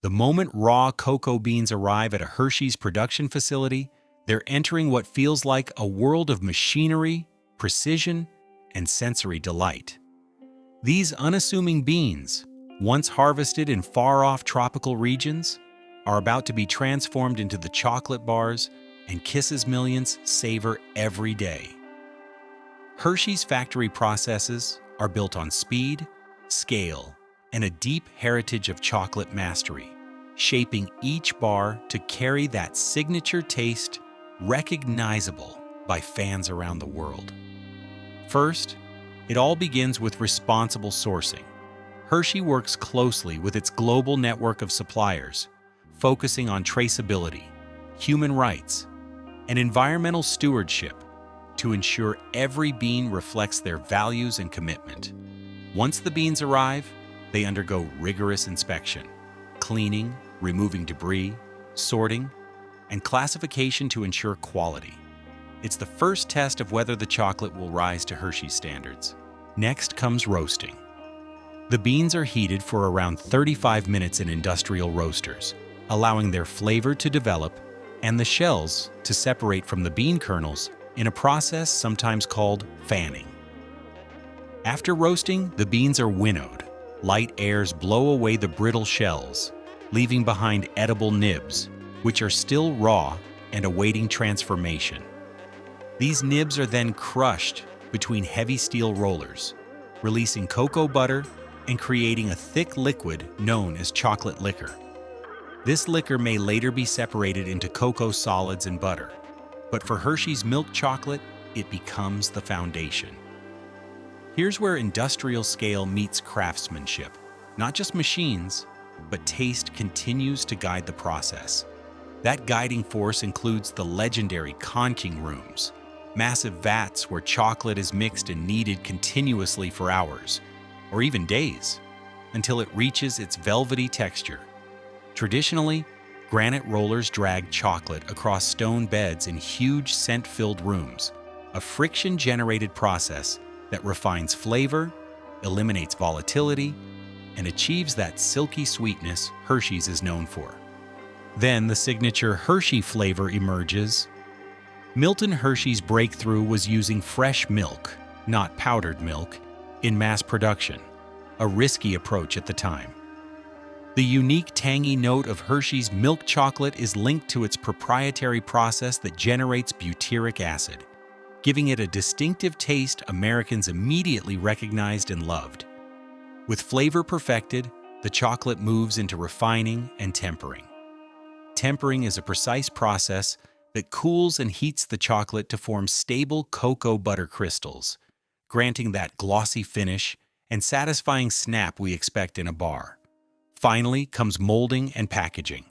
The moment raw cocoa beans arrive at a Hershey's production facility, they're entering what feels like a world of machinery, precision, and sensory delight. These unassuming beans, once harvested in far-off tropical regions, are about to be transformed into the chocolate bars and kisses millions savor every day. Hershey's factory processes are built on speed, scale, and a deep heritage of chocolate mastery, shaping each bar to carry that signature taste recognizable by fans around the world. First, it all begins with responsible sourcing. Hershey works closely with its global network of suppliers, focusing on traceability, human rights, and environmental stewardship to ensure every bean reflects their values and commitment. Once the beans arrive, they undergo rigorous inspection, cleaning, removing debris, sorting, and classification to ensure quality. It's the first test of whether the chocolate will rise to Hershey's standards. Next comes roasting. The beans are heated for around 35 minutes in industrial roasters, allowing their flavor to develop and the shells to separate from the bean kernels in a process sometimes called fanning. After roasting, the beans are winnowed. Light airs blow away the brittle shells, leaving behind edible nibs, which are still raw and awaiting transformation. These nibs are then crushed between heavy steel rollers, releasing cocoa butter and creating a thick liquid known as chocolate liquor. This liquor may later be separated into cocoa solids and butter, but for Hershey's milk chocolate, it becomes the foundation. Here's where industrial scale meets craftsmanship. Not just machines, but taste continues to guide the process. That guiding force includes the legendary conching rooms, massive vats where chocolate is mixed and kneaded continuously for hours, or even days, until it reaches its velvety texture. Traditionally, granite rollers drag chocolate across stone beds in huge scent-filled rooms, a friction-generated process that refines flavor, eliminates volatility, and achieves that silky sweetness Hershey's is known for. Then the signature Hershey flavor emerges. Milton Hershey's breakthrough was using fresh milk, not powdered milk, in mass production, a risky approach at the time. The unique tangy note of Hershey's milk chocolate is linked to its proprietary process that generates butyric acid, giving it a distinctive taste Americans immediately recognized and loved. With flavor perfected, the chocolate moves into refining and tempering. Tempering is a precise process that cools and heats the chocolate to form stable cocoa butter crystals, granting that glossy finish and satisfying snap we expect in a bar. Finally comes molding and packaging.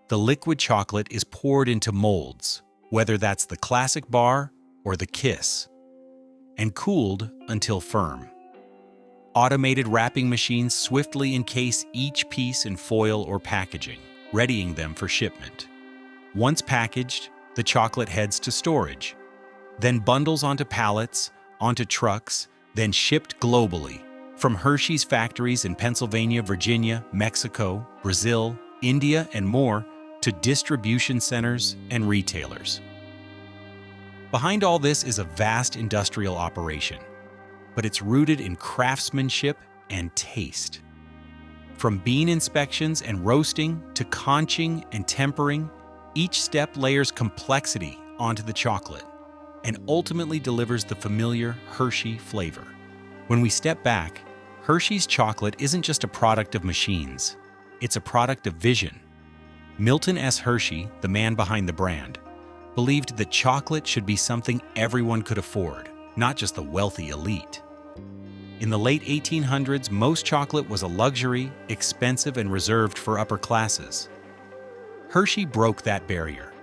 The liquid chocolate is poured into molds, whether that's the classic bar or the kiss, and cooled until firm. Automated wrapping machines swiftly encase each piece in foil or packaging, readying them for shipment. Once packaged, the chocolate heads to storage, then bundles onto pallets, onto trucks, then shipped globally, from Hershey's factories in Pennsylvania, Virginia, Mexico, Brazil, India, and more, to distribution centers and retailers. Behind all this is a vast industrial operation, but it's rooted in craftsmanship and taste. From bean inspections and roasting to conching and tempering, each step layers complexity onto the chocolate and ultimately delivers the familiar Hershey flavor. When we step back, Hershey's chocolate isn't just a product of machines, it's a product of vision. Milton S. Hershey, the man behind the brand, believed that chocolate should be something everyone could afford, not just the wealthy elite. In the late 1800s, most chocolate was a luxury, expensive, and reserved for upper classes. Hershey broke that barrier.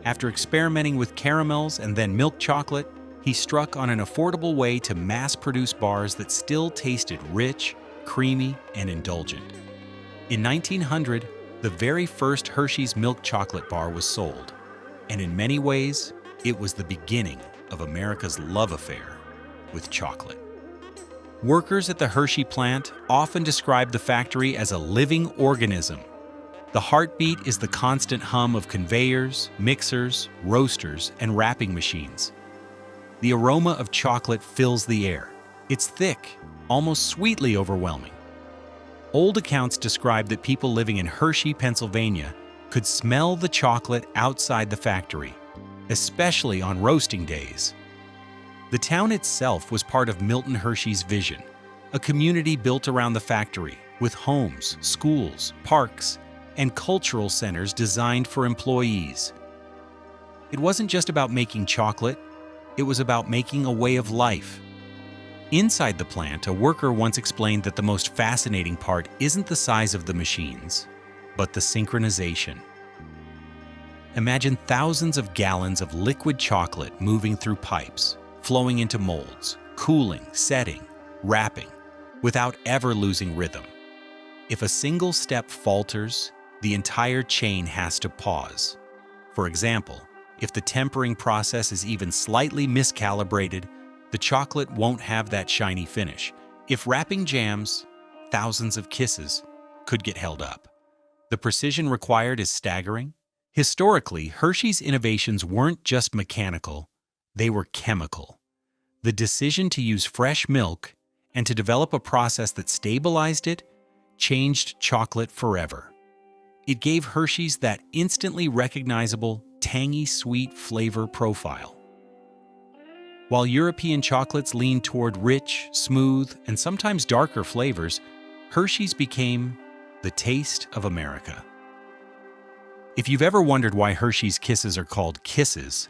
After experimenting with caramels and then milk chocolate, he struck on an affordable way to mass-produce bars that still tasted rich, creamy, and indulgent. In 1900, the very first Hershey's milk chocolate bar was sold, and in many ways, it was the beginning of America's love affair with chocolate. Workers at the Hershey plant often describe the factory as a living organism, The heartbeat is the constant hum of conveyors, mixers, roasters, and wrapping machines. The aroma of chocolate fills the air. It's thick, almost sweetly overwhelming. Old accounts describe that people living in Hershey, Pennsylvania, could smell the chocolate outside the factory, especially on roasting days. The town itself was part of Milton Hershey's vision, a community built around the factory, with homes, schools, parks, and cultural centers designed for employees. It wasn't just about making chocolate, it was about making a way of life. Inside the plant, a worker once explained that the most fascinating part isn't the size of the machines, but the synchronization. Imagine thousands of gallons of liquid chocolate moving through pipes, flowing into molds, cooling, setting, wrapping, without ever losing rhythm. If a single step falters, the entire chain has to pause. For example, if the tempering process is even slightly miscalibrated, the chocolate won't have that shiny finish. If wrapping jams, thousands of kisses could get held up. The precision required is staggering. Historically, Hershey's innovations weren't just mechanical, they were chemical. The decision to use fresh milk and to develop a process that stabilized it changed chocolate forever. It gave Hershey's that instantly recognizable, tangy sweet flavor profile. While European chocolates leaned toward rich, smooth, and sometimes darker flavors, Hershey's became the taste of America. If you've ever wondered why Hershey's Kisses are called kisses,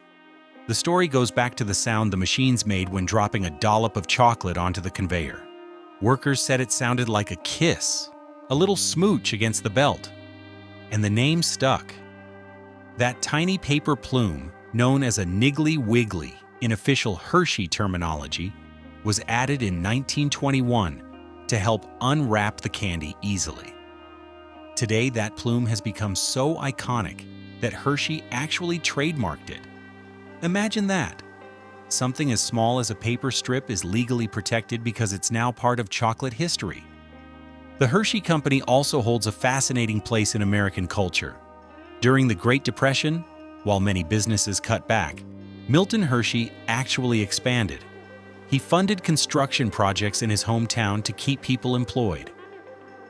the story goes back to the sound the machines made when dropping a dollop of chocolate onto the conveyor. Workers said it sounded like a kiss, a little smooch against the belt. And the name stuck. That tiny paper plume, known as a niggly wiggly in official Hershey terminology, was added in 1921 to help unwrap the candy easily. Today, that plume has become so iconic that Hershey actually trademarked it. Imagine that. Something as small as a paper strip is legally protected because it's now part of chocolate history. The Hershey Company also holds a fascinating place in American culture. During the Great Depression, while many businesses cut back, Milton Hershey actually expanded. He funded construction projects in his hometown to keep people employed.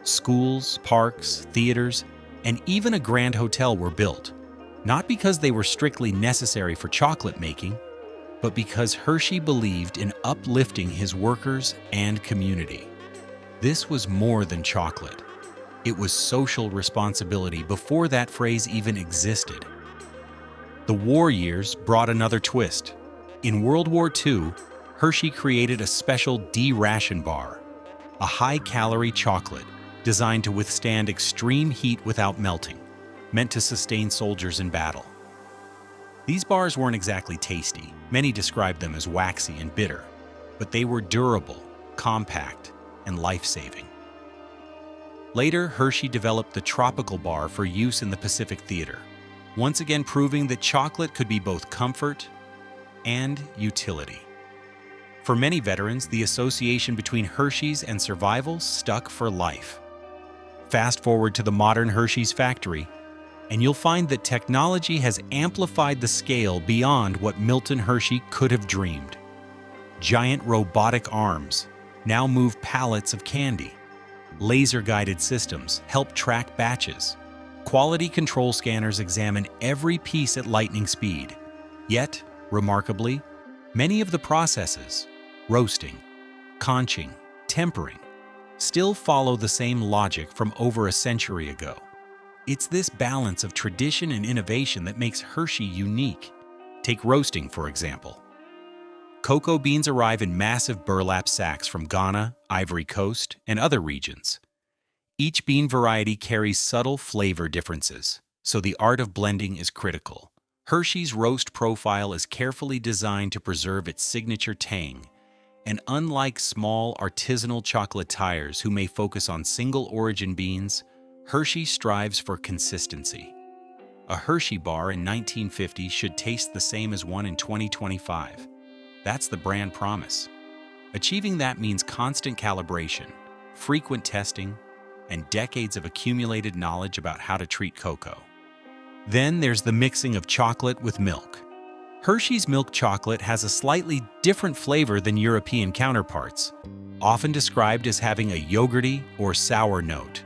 Schools, parks, theaters, and even a grand hotel were built, not because they were strictly necessary for chocolate making, but because Hershey believed in uplifting his workers and community. This was more than chocolate. It was social responsibility before that phrase even existed. The war years brought another twist. In World War II, Hershey created a special D-ration bar, a high-calorie chocolate designed to withstand extreme heat without melting, meant to sustain soldiers in battle. These bars weren't exactly tasty. Many described them as waxy and bitter, but they were durable, compact, and life-saving. Later, Hershey developed the Tropical Bar for use in the Pacific Theater, once again proving that chocolate could be both comfort and utility. For many veterans, the association between Hershey's and survival stuck for life. Fast forward to the modern Hershey's factory, and you'll find that technology has amplified the scale beyond what Milton Hershey could have dreamed. Giant robotic arms now move pallets of candy. Laser-guided systems help track batches. Quality control scanners examine every piece at lightning speed. Yet, remarkably, many of the processes, roasting, conching, tempering, still follow the same logic from over a century ago. It's this balance of tradition and innovation that makes Hershey unique. Take roasting, for example. Cocoa beans arrive in massive burlap sacks from Ghana, Ivory Coast, and other regions. Each bean variety carries subtle flavor differences, so the art of blending is critical. Hershey's roast profile is carefully designed to preserve its signature tang, and unlike small artisanal chocolatiers who may focus on single-origin beans, Hershey strives for consistency. A Hershey bar in 1950 should taste the same as one in 2025. That's the brand promise. Achieving that means constant calibration, frequent testing, and decades of accumulated knowledge about how to treat cocoa. Then there's the mixing of chocolate with milk. Hershey's milk chocolate has a slightly different flavor than European counterparts, often described as having a yogurty or sour note.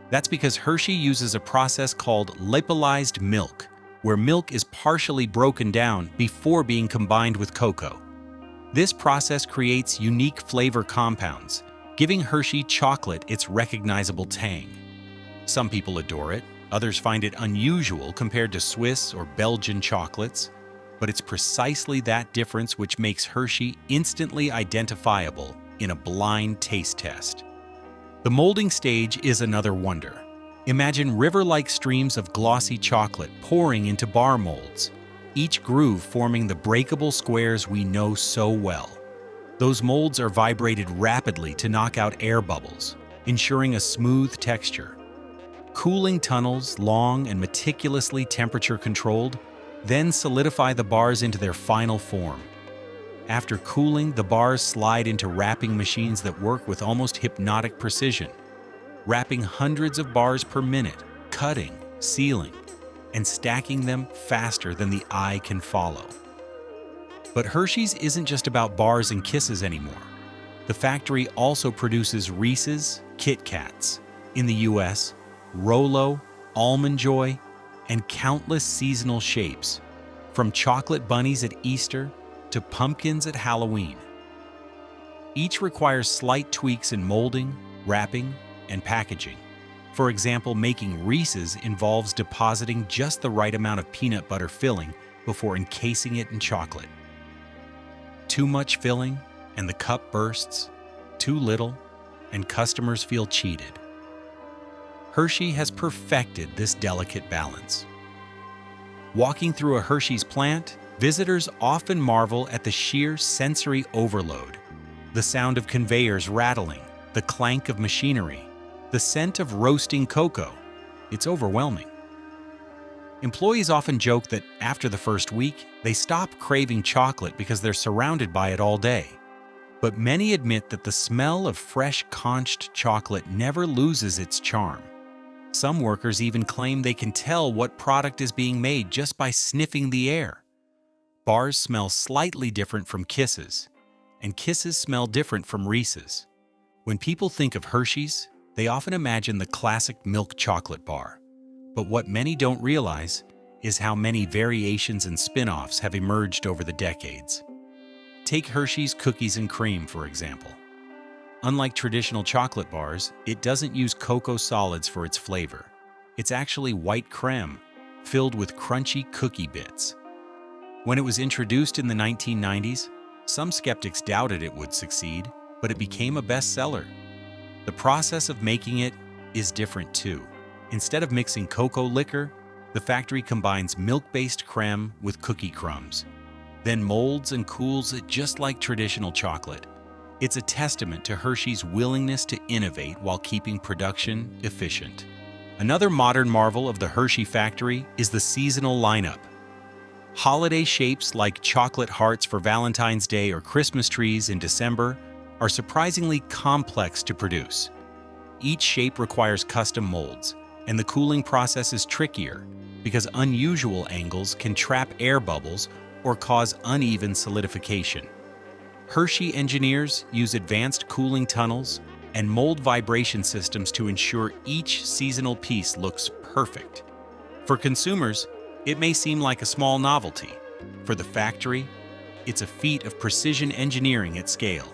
That's because Hershey uses a process called lipolyzed milk, where milk is partially broken down before being combined with cocoa. This process creates unique flavor compounds, giving Hershey chocolate its recognizable tang. Some people adore it, others find it unusual compared to Swiss or Belgian chocolates, but it's precisely that difference which makes Hershey instantly identifiable in a blind taste test. The molding stage is another wonder. Imagine river-like streams of glossy chocolate pouring into bar molds, each groove forming the breakable squares we know so well. Those molds are vibrated rapidly to knock out air bubbles, ensuring a smooth texture. Cooling tunnels, long and meticulously temperature-controlled, then solidify the bars into their final form. After cooling, the bars slide into wrapping machines that work with almost hypnotic precision, wrapping hundreds of bars per minute, cutting, sealing, and stacking them faster than the eye can follow. But Hershey's isn't just about bars and kisses anymore. The factory also produces Reese's, Kit Kats. In the US, Rolo, Almond Joy, and countless seasonal shapes, from chocolate bunnies at Easter to pumpkins at Halloween. Each requires slight tweaks in molding, wrapping, and packaging. For example, making Reese's involves depositing just the right amount of peanut butter filling before encasing it in chocolate. Too much filling, and the cup bursts. Too little, and customers feel cheated. Hershey has perfected this delicate balance. Walking through a Hershey's plant, visitors often marvel at the sheer sensory overload. The sound of conveyors rattling, the clank of machinery, the scent of roasting cocoa. It's overwhelming. Employees often joke that after the first week, they stop craving chocolate because they're surrounded by it all day. But many admit that the smell of fresh conched chocolate never loses its charm. Some workers even claim they can tell what product is being made just by sniffing the air. Bars smell slightly different from Kisses, and Kisses smell different from Reese's. When people think of Hershey's, they often imagine the classic milk chocolate bar. But what many don't realize is how many variations and spin-offs have emerged over the decades. Take Hershey's Cookies and Cream, for example. Unlike traditional chocolate bars, it doesn't use cocoa solids for its flavor. It's actually white creme, filled with crunchy cookie bits. When it was introduced in the 1990s, some skeptics doubted it would succeed, but it became a bestseller. The process of making it is different too. Instead of mixing cocoa liquor, the factory combines milk-based creme with cookie crumbs, then molds and cools it just like traditional chocolate. It's a testament to Hershey's willingness to innovate while keeping production efficient. Another modern marvel of the Hershey factory is the seasonal lineup. Holiday shapes like chocolate hearts for Valentine's Day or Christmas trees in December are surprisingly complex to produce. Each shape requires custom molds, and the cooling process is trickier because unusual angles can trap air bubbles or cause uneven solidification. Hershey engineers use advanced cooling tunnels and mold vibration systems to ensure each seasonal piece looks perfect. For consumers, it may seem like a small novelty. For the factory, it's a feat of precision engineering at scale.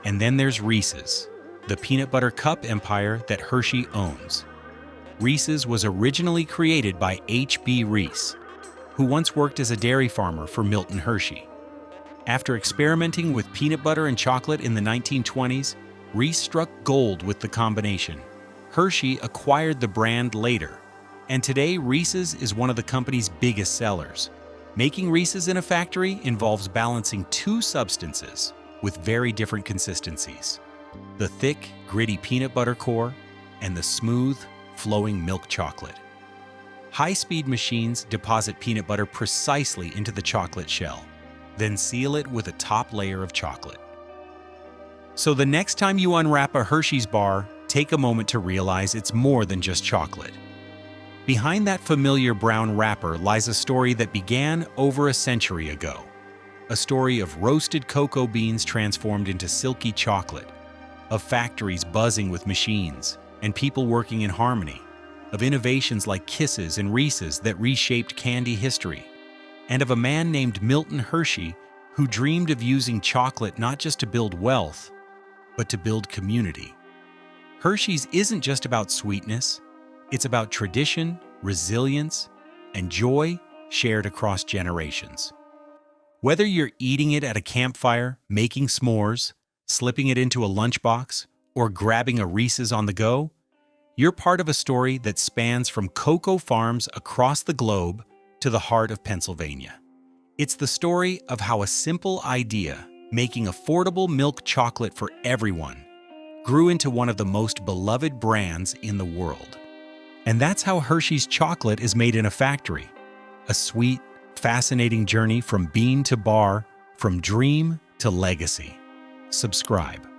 And then there's Reese's, the peanut butter cup empire that Hershey owns. Reese's was originally created by H.B. Reese, who once worked as a dairy farmer for Milton Hershey. After experimenting with peanut butter and chocolate in the 1920s, Reese struck gold with the combination. Hershey acquired the brand later, and today Reese's is one of the company's biggest sellers. Making Reese's in a factory involves balancing two substances with very different consistencies: the thick, gritty peanut butter core and the smooth, flowing milk chocolate. High-speed machines deposit peanut butter precisely into the chocolate shell, then seal it with a top layer of chocolate. So the next time you unwrap a Hershey's bar, take a moment to realize it's more than just chocolate. Behind that familiar brown wrapper lies a story that began over a century ago. A story of roasted cocoa beans transformed into silky chocolate, of factories buzzing with machines and people working in harmony, of innovations like Kisses and Reese's that reshaped candy history, and of a man named Milton Hershey who dreamed of using chocolate not just to build wealth, but to build community. Hershey's isn't just about sweetness, it's about tradition, resilience, and joy shared across generations. Whether you're eating it at a campfire, making s'mores, slipping it into a lunchbox, or grabbing a Reese's on the go, you're part of a story that spans from cocoa farms across the globe to the heart of Pennsylvania. It's the story of how a simple idea, making affordable milk chocolate for everyone, grew into one of the most beloved brands in the world. And that's how Hershey's chocolate is made in a factory. A sweet, fascinating journey from bean to bar, from dream to legacy. Subscribe.